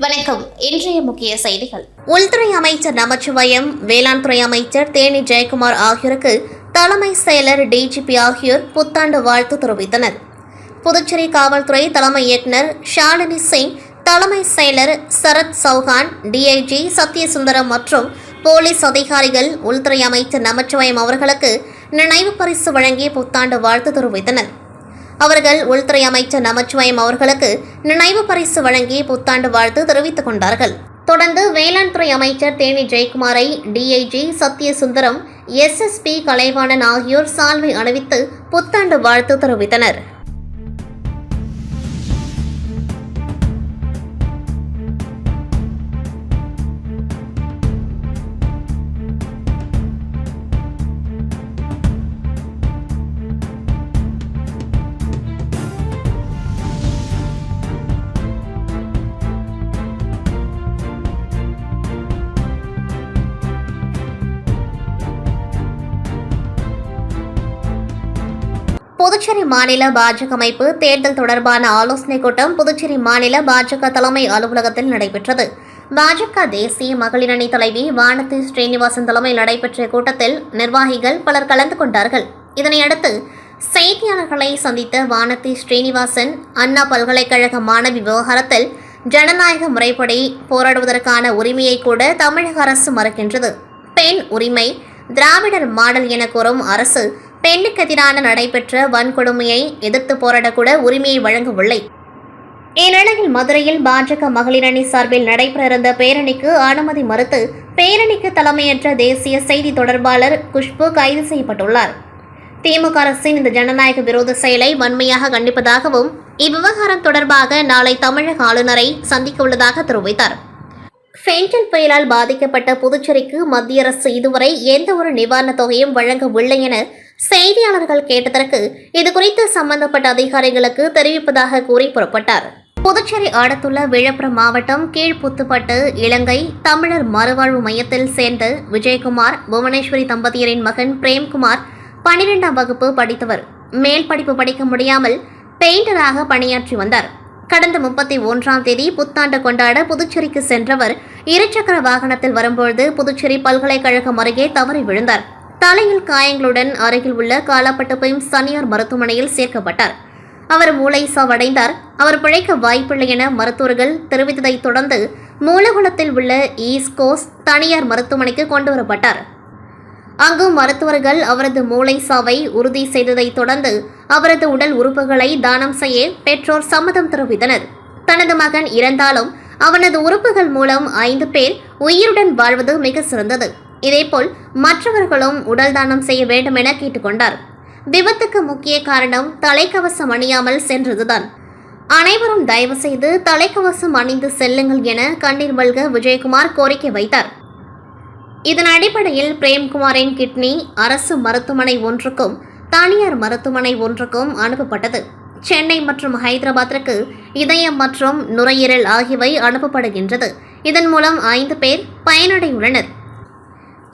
வணக்கம். இன்றைய முக்கிய செய்திகள். உள்துறை அமைச்சர் நமச்சிவாயம், வேளாண் துறை அமைச்சர் தேனி ஜெயக்குமார் ஆகியோருக்கு தலைமை செயலர் டிஜிபி ஆகியோர் புத்தாண்டு வாழ்த்து தெரிவித்தனர். புதுச்சேரி காவல்துறை தலைமை இயக்குநர் ஷாலினி சிங், தலைமை செயலர் சரத் சௌஹான், டிஐஜி சத்யசுந்தரம் மற்றும் போலீஸ் அதிகாரிகள் உள்துறை அமைச்சர் நமச்சிவாயம் அவர்களுக்கு நினைவு பரிசு வழங்கி புத்தாண்டு வாழ்த்து தெரிவித்தனர். அவர்கள் உள்துறை அமைச்சர் நமச்சிவாயம் அவர்களுக்கு நினைவு பரிசு வழங்கி புத்தாண்டு வாழ்த்து தெரிவித்துக் கொண்டார்கள். தொடர்ந்து வேளாண் துறை அமைச்சர் தேனி ஜெயக்குமாரை டிஐஜி சத்யசுந்தரம், எஸ்எஸ்பி கலைவாணன் ஆகியோர் சால்வை அணிவித்து புத்தாண்டு வாழ்த்து தெரிவித்தனர். புதுச்சேரி மாநில பாஜக அமைப்பு தேர்தல் தொடர்பான ஆலோசனைக் கூட்டம் புதுச்சேரி மாநில பாஜக தலைமை அலுவலகத்தில் நடைபெற்றது. பாஜக தேசிய மகளிர் அணி தலைவி வானதி ஸ்ரீனிவாசன் தலைமையில் நடைபெற்ற கூட்டத்தில் நிர்வாகிகள் பலர் கலந்து கொண்டார்கள். இதனையடுத்து செய்தியாளர்களை சந்தித்த வானதி ஸ்ரீனிவாசன், அண்ணா பல்கலைக்கழக மாணவி விவகாரத்தில் ஜனநாயக முறைப்படி போராடுவதற்கான உரிமையை கூட தமிழக அரசு மறுக்கின்றது. பெண் உரிமை திராவிடர் மாடல் என கூறும் அரசு பெண்ணுக்கு எதிரான நடைபெற்ற வன்கொடுமையை எதிர்த்து போராடக்கூட உரிமையை வழங்கவில்லை. இந்நிலையில் மதுரையில் பாஜக மகளிர் அணி சார்பில் நடைபெற இருந்த பேரணிக்கு அனுமதி மறுத்து பேரணிக்கு தலைமையேற்ற தேசிய செய்தி தொடர்பாளர் குஷ்பு கைது செய்யப்பட்டுள்ளார். திமுக அரசின் இந்த ஜனநாயக விரோத செயலை வன்மையாக கண்டிப்பதாகவும் இவ்விவகாரம் தொடர்பாக நாளை தமிழக ஆளுநரை சந்திக்க உள்ளதாக தெரிவித்தார். ஃபென்டல் புயலால் பாதிக்கப்பட்ட புதுச்சேரிக்கு மத்திய அரசு இதுவரை எந்த ஒரு நிவாரணத் தொகையும் வழங்கவில்லை என செய்தியாளர்கள் கேட்டதற்கு இதுகுறித்து சம்பந்தப்பட்ட அதிகாரிகளுக்கு தெரிவிப்பதாக கூறி புறப்பட்டார். புதுச்சேரி அடுத்துள்ள விழுப்புரம் மாவட்டம் கீழ்புத்துப்பட்டு இலங்கை தமிழர் மறுவாழ்வு மையத்தில் சேர்ந்த விஜயகுமார், புவனேஸ்வரி தம்பதியரின் மகன் பிரேம்குமார் 12ஆம் வகுப்பு படித்தவர். மேல் படிப்பு படிக்க முடியாமல் பெயிண்டராக பணியாற்றி வந்தார். கடந்த 31ஆம் தேதி புத்தாண்டு கொண்டாட புதுச்சேரிக்கு சென்றவர் இருசக்கர வாகனத்தில் வரும்பொழுது புதுச்சேரி பல்கலைக்கழகம் அருகே தவறி விழுந்தார். தலையில் காயங்களுடன் அருகில் உள்ள காலாப்பட்டு தனியார் மருத்துவமனையில் சேர்க்கப்பட்டார். அவர் மூளை சாவடைந்தார். அவர் பிழைக்க வாய்ப்பில்லை என மருத்துவர்கள் தெரிவித்ததைத் தொடர்ந்து மூலகுளத்தில் உள்ள ஈஸ்கோஸ் தனியார் மருத்துவமனைக்கு கொண்டுவரப்பட்டார். அங்கு மருத்துவர்கள் அவரது மூளை சாவை உறுதி செய்ததைத் தொடர்ந்து அவரது உடல் உறுப்புகளை தானம் செய்ய பெற்றோர் சம்மதம் தெரிவித்தனர். தனது மகன் இறந்தாலும் அவனது உறுப்புகள் மூலம் 5 பேர் உயிருடன் வாழ்வது மிக சிறந்தது. இதேபோல் மற்றவர்களும் உடல் தானம் செய்ய வேண்டும் என கேட்டுக்கொண்டார். விபத்துக்கு முக்கிய காரணம் தலைக்கவசம் அணியாமல் சென்றதுதான். அனைவரும் தயவு செய்து தலைக்கவசம் அணிந்து செல்லுங்கள் என கண்ணீர் மல்க விஜயகுமார் கோரிக்கை வைத்தார். இதன் அடிப்படையில் பிரேம்குமாரின் கிட்னி அரசு மருத்துவமனை ஒன்றுக்கும் தனியார் மருத்துவமனை ஒன்றுக்கும் அனுப்பப்பட்டது. சென்னை மற்றும் ஹைதராபாத்திற்கு இதயம் மற்றும் நுரையீரல் ஆகியவை அனுப்பப்படுகின்றது. இதன் மூலம் 5 பேர் பயனடைந்துள்ளனர்.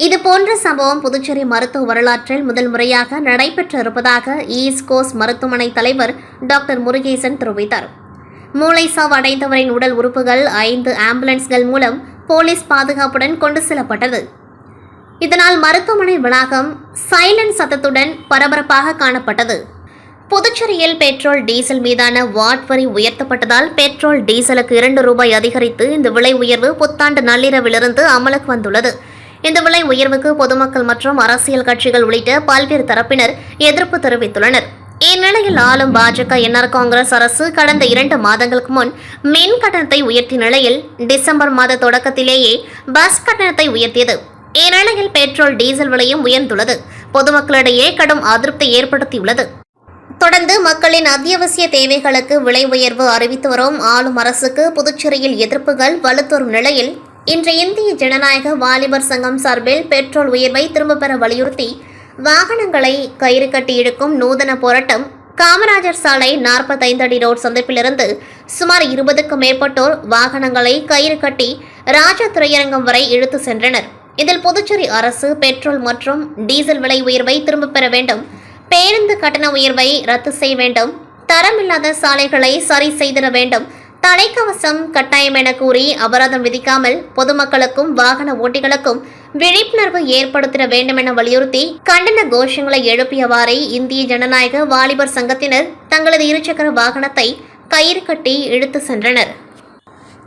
இதுபோன்ற சம்பவம் புதுச்சேரி மருத்துவ வரலாற்றில் முதல் முறையாக நடைபெற்றிருப்பதாக ஈஸ்கோஸ் மருத்துவமனை தலைவர் டாக்டர் முருகேசன் தெரிவித்தார். மூளைசாவு அடைந்தவரின் உடல் உறுப்புகள் 5 ஆம்புலன்ஸ்கள் மூலம் போலீஸ் பாதுகாப்புடன் கொண்டு செல்லப்பட்டது. இதனால் மருத்துவமனை வளாகம் சைலண்ட் சத்தத்துடன் பரபரப்பாக காணப்பட்டது. புதுச்சேரியில் பெட்ரோல் டீசல் மீதான வாட் வரி உயர்த்தப்பட்டதால் பெட்ரோல் டீசலுக்கு 2 ரூபாய் அதிகரித்து இந்த விலை உயர்வு புத்தாண்டு நள்ளிரவிலிருந்து அமலுக்கு வந்துள்ளது. இந்த விலை உயர்வுக்கு பொதுமக்கள் மற்றும் அரசியல் கட்சிகள் உள்ளிட்ட பல்வேறு தரப்பினர் எதிர்ப்பு தெரிவித்துள்ளனர். இந்நிலையில் ஆளும் பாஜக என்ஆர் காங்கிரஸ் அரசு கடந்த 2 மாதங்களுக்கு முன் மின் கட்டணத்தை உயர்த்திய நிலையில் டிசம்பர் மாத தொடக்கத்திலேயே பஸ் கட்டணத்தை உயர்த்தியது. இந்நிலையில் பெட்ரோல் டீசல் விலையும் உயர்ந்துள்ளது. பொதுமக்களிடையே கடும் அதிருப்தி ஏற்படுத்தியுள்ளது. தொடர்ந்து மக்களின் அத்தியாவசிய தேவைகளுக்கு விலை உயர்வு அறிவித்து வரும் ஆளும் அரசுக்கு புதுச்சேரியில் எதிர்ப்புகள் வலுத்தோறும் நிலையில் இன்று இந்திய ஜனநாயக வாலிபர் சங்கம் சார்பில் பெட்ரோல் உயர்வை திரும்பப் பெற வலியுறுத்தி வாகனங்களை கயிறு கட்டி இழுக்கும் நூதன போராட்டம் காமராஜர் சாலை 45 அடி ரோட் சந்திப்பிலிருந்து சுமார் 20க்கும் மேற்பட்டோர் வாகனங்களை கயிறு கட்டி ராஜா திரையரங்கம் வரை இழுத்து சென்றனர். இதில் புதுச்சேரி அரசு பெட்ரோல் மற்றும் டீசல் விலை உயர்வை திரும்பப் பெற வேண்டும், பேருந்து கட்டண உயர்வை ரத்து செய்ய வேண்டும், தரமில்லாத சாலைகளை சரி செய்திட வேண்டும், தலைக்கவசம் கட்டாயம் என கூறி அபராதம் விதிக்காமல் பொதுமக்களுக்கும் வாகன ஓட்டிகளுக்கும் விழிப்புணர்வு ஏற்படுத்திட வேண்டும் என வலியுறுத்தி கண்டன கோஷங்களை எழுப்பியவாறே இந்திய ஜனநாயக வாலிபர் சங்கத்தினர் தங்களது இருசக்கர வாகனத்தை கயிறு கட்டி இழுத்து சென்றனர்.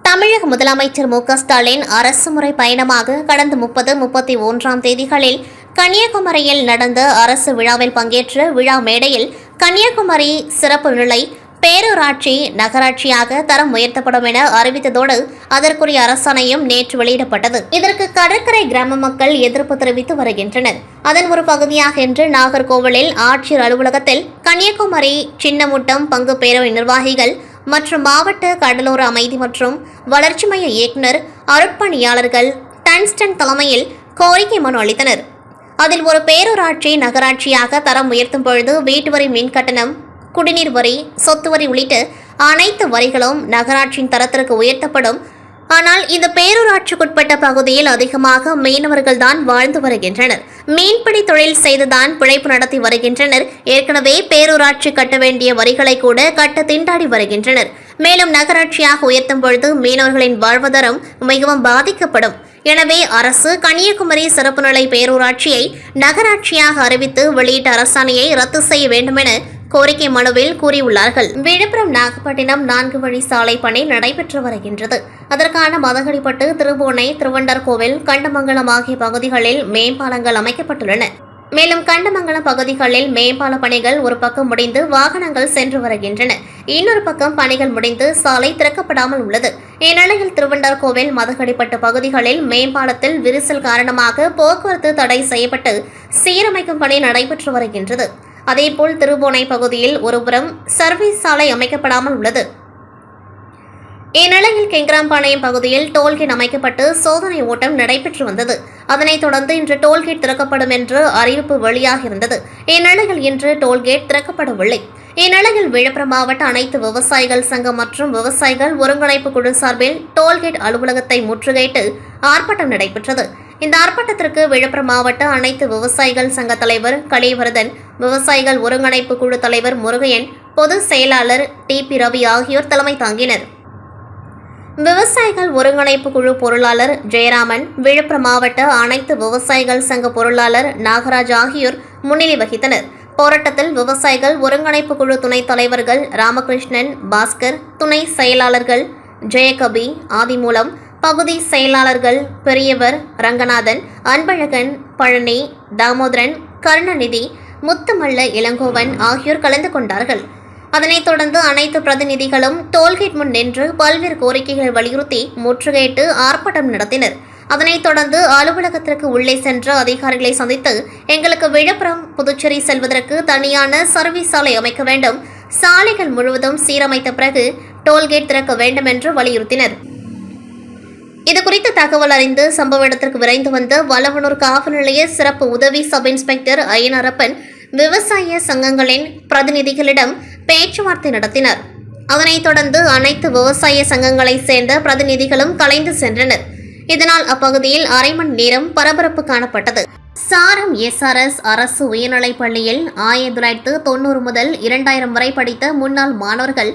தமிழக முதலமைச்சர் மு க ஸ்டாலின் அரசுமுறை பயணமாக கடந்த 30, 31 தேதிகளில் கன்னியாகுமரியில் நடந்த அரசு விழாவில் பங்கேற்ற விழா மேடையில் கன்னியாகுமரி சிறப்பு நிலை பேரூராட்சி நகராட்சியாக தரம் உயர்த்தப்படும் என அறிவித்ததோடு அதற்குரிய அரசாணையும் நேற்று வெளியிடப்பட்டது. இதற்கு கடற்கரை கிராம மக்கள் எதிர்ப்பு தெரிவித்து வருகின்றனர். அதன் ஒரு பகுதியாக இன்று நாகர்கோவிலில் ஆட்சியர் அலுவலகத்தில் கன்னியாகுமரி சின்னமுட்டம் பங்கு பேரவை நிர்வாகிகள் மற்றும் மாவட்ட கடலோர அமைதி மற்றும் வளர்ச்சி மைய இயக்குநர் அருட்பணியாளர்கள் டன்ஸ்டன் தலைமையில் கோரிக்கை மனு அளித்தனர். அதில் ஒரு பேரூராட்சி நகராட்சியாக தரம் உயர்த்தும் பொழுது வீட்டு வரி, மின் கட்டணம், குடிநீர் வரி, சொத்து வரி உள்ளிட்ட அனைத்து வரிகளும் நகராட்சியின் தரத்திற்கு உயர்த்தப்படும். ஆனால் இந்த பேரூராட்சிக்குட்பட்ட பகுதியில் அதிகமாக மீனவர்கள் தான் வாழ்ந்து வருகின்றனர். மீன்பிடி தொழில் செய்துதான் பிழைப்பு நடத்தி வருகின்றனர். ஏற்கனவே பேரூராட்சி கட்ட வேண்டிய வரிகளை கூட கட்ட திண்டாடி வருகின்றனர். மேலும் நகராட்சியாக உயர்த்தும் பொழுது மீனவர்களின் வாழ்வாதாரம் மிகவும் பாதிக்கப்படும். எனவே அரசு கன்னியாகுமரி சிறப்பு நிலை பேரூராட்சியை நகராட்சியாக அறிவித்து வெளியிட்ட அரசாணையை ரத்து செய்ய வேண்டும் என கோரிக்கை மனுவில் கூறியுள்ளார்கள். விழுப்புரம் நாகப்பட்டினம் 4 வழி சாலை பணி நடைபெற்று வருகின்றது. அதற்கான மதகடிப்பட்டு, திருபுவனை, திருவண்டர்கோவில், கண்டமங்கலம் ஆகிய பகுதிகளில் மேம்பாலங்கள் அமைக்கப்பட்டுள்ளன. மேலும் கண்டமங்கலம் பகுதிகளில் மேம்பால பணிகள் ஒரு பக்கம் முடிந்து வாகனங்கள் சென்று வருகின்றன. இன்னொரு பக்கம் பணிகள் முடிந்து சாலை திறக்கப்படாமல் உள்ளது. இந்நிலையில் திருவண்டர்கோவில், மதகடிப்பட்டு பகுதிகளில் மேம்பாலத்தில் விரிசல் காரணமாக போக்குவரத்து தடை செய்யப்பட்டு சீரமைக்கும் பணி நடைபெற்று வருகின்றது. அதேபோல் திருபுவனை பகுதியில் ஒருபுறம் சர்வீஸ் சாலை அமைக்கப்படாமல் உள்ளது. இந்நிலையில் கெங்கராம்பாளையம் பகுதியில் டோல்கேட் அமைக்கப்பட்டு சோதனை ஓட்டம் நடைபெற்று வந்தது. அதனைத் தொடர்ந்து இன்று டோல்கேட் திறக்கப்படும் என்று அறிவிப்பு வெளியாகியிருந்தது. இந்நிலையில் இன்று டோல்கேட் திறக்கப்படவில்லை. இந்நிலையில் விழுப்புரம் மாவட்ட அனைத்து விவசாயிகள் சங்கம் மற்றும் விவசாயிகள் ஒருங்கிணைப்பு குழு சார்பில் டோல்கேட் அலுவலகத்தை முற்றுகையிட்டு ஆர்ப்பாட்டம் நடைபெற்றது. இந்த ஆர்ப்பாட்டத்திற்கு விழுப்புரம் மாவட்ட அனைத்து விவசாயிகள் சங்க தலைவர் கலிவர்தன், விவசாயிகள் ஒருங்கிணைப்பு குழு தலைவர் முருகையன், பொதுச் செயலாளர் TP ரவி ஆகியோர் தலைமை தாங்கினர். விவசாயிகள் ஒருங்கிணைப்பு குழு பொருளாளர் ஜெயராமன், விழுப்புரம் மாவட்ட அனைத்து விவசாயிகள் சங்க பொருளாளர் நாகராஜ் ஆகியோர் முன்னிலை வகித்தனர். போராட்டத்தில் விவசாயிகள் ஒருங்கிணைப்பு குழு துணைத் தலைவர்கள் ராமகிருஷ்ணன், பாஸ்கர், துணை செயலாளர்கள் ஜெயகபி, ஆதிமூலம், பகுதி செயலாளர்கள் பெரியவர், ரங்கநாதன், அன்பழகன், பழனி, தாமோதரன், கருணாநிதி, முத்துமல்ல இளங்கோவன் ஆகியோர் கலந்து கொண்டார்கள். அதனைத் தொடர்ந்து அனைத்து பிரதிநிதிகளும் டோல்கேட் முன் நின்று பல்வேறு கோரிக்கைகள் வலியுறுத்தி முற்றுகையிட்டு ஆர்ப்பாட்டம் நடத்தினர். அதனைத் தொடர்ந்து அலுவலகத்திற்கு உள்ளே சென்ற அதிகாரிகளை சந்தித்து எங்களுக்கு விழுப்புரம், புதுச்சேரி செல்வதற்கு தனியான சர்வீஸ் சாலை அமைக்க வேண்டும், சாலைகள் முழுவதும் சீரமைத்த பிறகு டோல்கேட் திறக்க வேண்டும் என்று வலியுறுத்தினர். இதுகுறித்து தகவல் அறிந்து சம்பவ இடத்திற்கு விரைந்து வந்த வளவனூர் காவல் நிலைய சிறப்பு உதவி சப் இன்ஸ்பெக்டர் ஐயனாரப்பன் விவசாய சங்கங்களின் பிரதிநிதிகளிடம் பேச்சுவார்த்தை நடத்தினர். அதனைத் தொடர்ந்து அனைத்து விவசாய சங்கங்களைச் சேர்ந்த பிரதிநிதிகளும் கலைந்து சென்றனர். இதனால் அப்பகுதியில் அரை மணி நேரம் பரபரப்பு காணப்பட்டது. சாரம் SRS அரசு உயர்நிலைப் பள்ளியில் 1990 முதல் 2000 வரை படித்த முன்னாள் மாணவர்கள்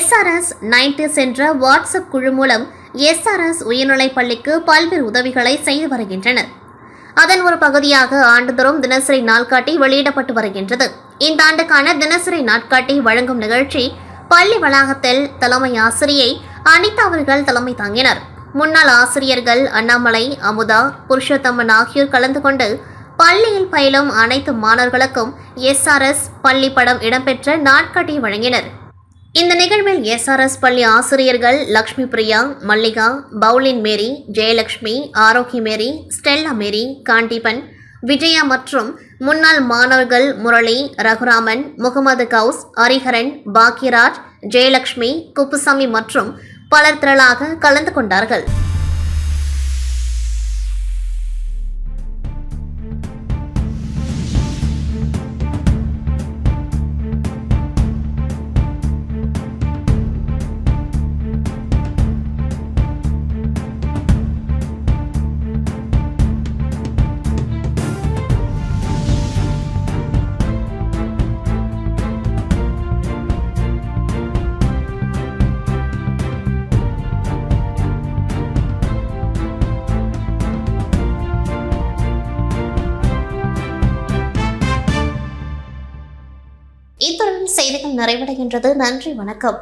SRS 90s என்ற வாட்ஸ்அப் குழு மூலம் SRS உயர்நிலைப் பள்ளிக்கு பல்வேறு உதவிகளை செய்து வருகின்றனர். அதன் ஒரு பகுதியாக ஆண்டுதோறும் தினசரி நாள்காட்டி வெளியிடப்பட்டு வருகின்றது. இந்த ஆண்டுக்கான தினசரி நாட்காட்டி வழங்கும் நிகழ்ச்சி பள்ளி வளாகத்தில் தலைமை ஆசிரியை அனிதா அவர்கள் தலைமை தாங்கினர். முன்னாள் ஆசிரியர்கள் அண்ணாமலை, அமுதா, புருஷோத்தமன் ஆகியோர் கலந்து கொண்டு பள்ளியில் பயிலும் அனைத்து மாணவர்களுக்கும் SRS பள்ளி படம் இடம்பெற்ற நாட்காட்டி வழங்கினர். இந்த நிகழ்வில் SRS பள்ளி ஆசிரியர்கள் லக்ஷ்மி பிரியா, மல்லிகா, பவுலின் மேரி, ஜெயலட்சுமி, ஆரோக்கிய மேரி, ஸ்டெல்லா மேரி, காண்டிபன், விஜயா மற்றும் முன்னாள் மாணவர்கள் முரளி, ரகுராமன், முகமது கவுஸ், ஹரிஹரன், பாக்கியராஜ், ஜெயலட்சுமி, குப்புசாமி மற்றும் பலர் திரளாக கலந்து கொண்டார்கள். இத்துடன் செய்திகள் நிறைவடைகின்றது. நன்றி, வணக்கம்.